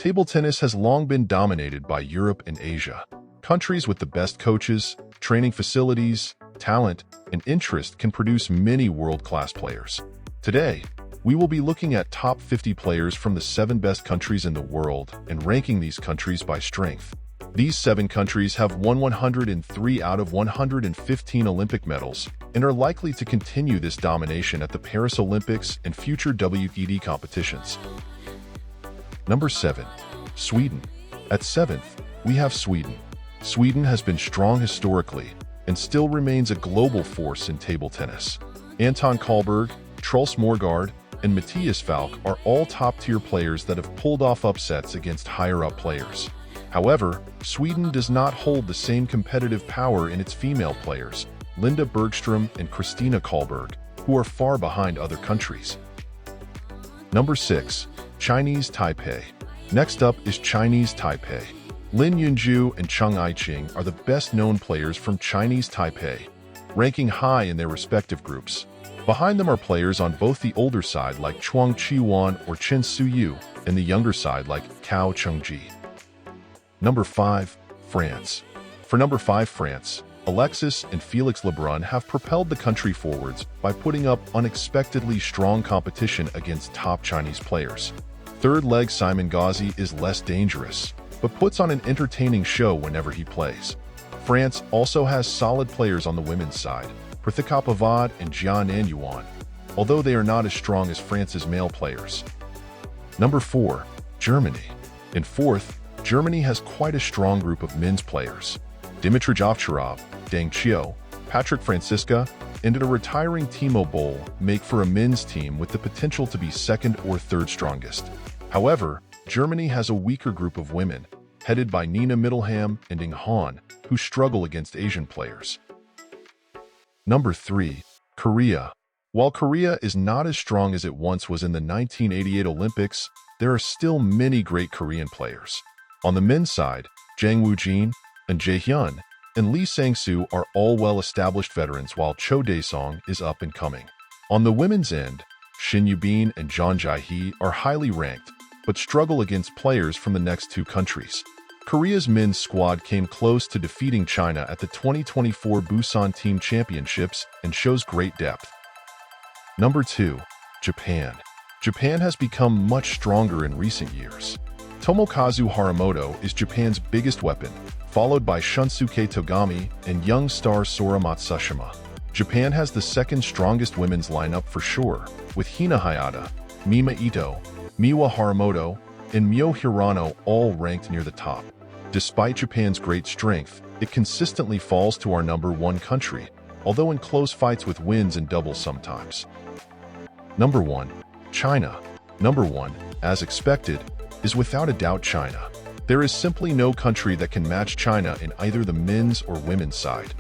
Table tennis has long been dominated by Europe and Asia. Countries with the best coaches, training facilities, talent, and interest can produce many world-class players. Today, we will be looking at top 50 players from the 7 best countries in the world and ranking these countries by strength. These 7 countries have won 103 out of 115 Olympic medals and are likely to continue this domination at the Paris Olympics and future WED competitions. Number 7. Sweden. At 7th, we have Sweden. Sweden has been strong historically and still remains a global force in table tennis. Anton Karlberg, Truls Morgaard, and Matthias Falk are all top-tier players that have pulled off upsets against higher-up players. However, Sweden does not hold the same competitive power in its female players, Linda Bergström and Kristina Karlberg, who are far behind other countries. Number 6. Chinese Taipei. Next up is Chinese Taipei. Lin Yunju and Cheng Aiqing are the best-known players from Chinese Taipei, ranking high in their respective groups. Behind them are players on both the older side like Chuang Qiwan or Chen Suyu and the younger side like Cao Chengji. Number 5. France. For number 5 France, Alexis and Felix Lebrun have propelled the country forwards by putting up unexpectedly strong competition against top Chinese players. Third leg Simon Gauzy is less dangerous, but puts on an entertaining show whenever he plays. France also has solid players on the women's side, Prithika Pavad and Jian Anyuan, although they are not as strong as France's male players. Number 4. Germany. In 4th, Germany has quite a strong group of men's players. Dimitrij Ovcharov, Dang Qiu, Patrick Francisca, and a retiring Timo Boll make for a men's team with the potential to be 2nd or 3rd strongest. However, Germany has a weaker group of women, headed by Nina Mittelham and Ing Han, who struggle against Asian players. Number 3. Korea. While Korea is not as strong as it once was in the 1988 Olympics, there are still many great Korean players. On the men's side, Jang Woo-jin and Jae Hyun and Lee Sang-soo are all well-established veterans, while Cho Dae-song is up and coming. On the women's end, Shin Yubin and Jeon Jae-hee are highly ranked, but struggle against players from the next 2 countries. Korea's men's squad came close to defeating China at the 2024 Busan Team Championships and shows great depth. Number 2. Japan. Japan has become much stronger in recent years. Tomokazu Harimoto is Japan's biggest weapon, followed by Shunsuke Togami and young star Sora Matsushima. Japan has the 2nd strongest women's lineup for sure, with Hina Hayata, Mima Ito, Miwa Harimoto, and Mio Hirano all ranked near the top. Despite Japan's great strength, it consistently falls to our number 1 country, although in close fights with wins in doubles sometimes. Number 1. China. Number 1, as expected, is without a doubt China. There is simply no country that can match China in either the men's or women's side,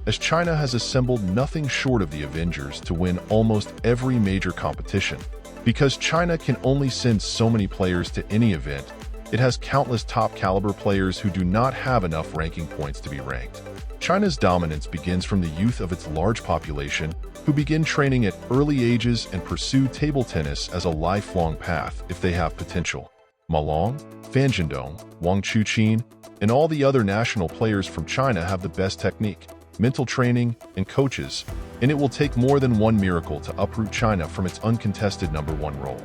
as China has assembled nothing short of the Avengers to win almost every major competition. Because China can only send so many players to any event, it has countless top-caliber players who do not have enough ranking points to be ranked. China's dominance begins from the youth of its large population, who begin training at early ages and pursue table tennis as a lifelong path if they have potential. Ma Long, Fan Zhendong, Wang Chuqin, and all the other national players from China have the best technique, mental training, and coaches, and it will take more than one miracle to uproot China from its uncontested number 1 role.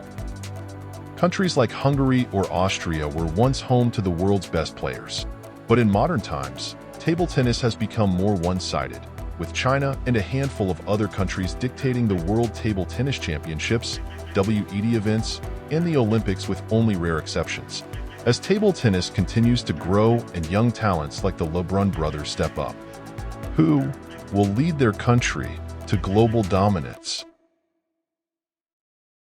Countries like Hungary or Austria were once home to the world's best players. But in modern times, table tennis has become more one-sided, with China and a handful of other countries dictating the World Table Tennis Championships, WED events, and the Olympics with only rare exceptions. As table tennis continues to grow and young talents like the Lebrun brothers step up, who will lead their country to global dominance?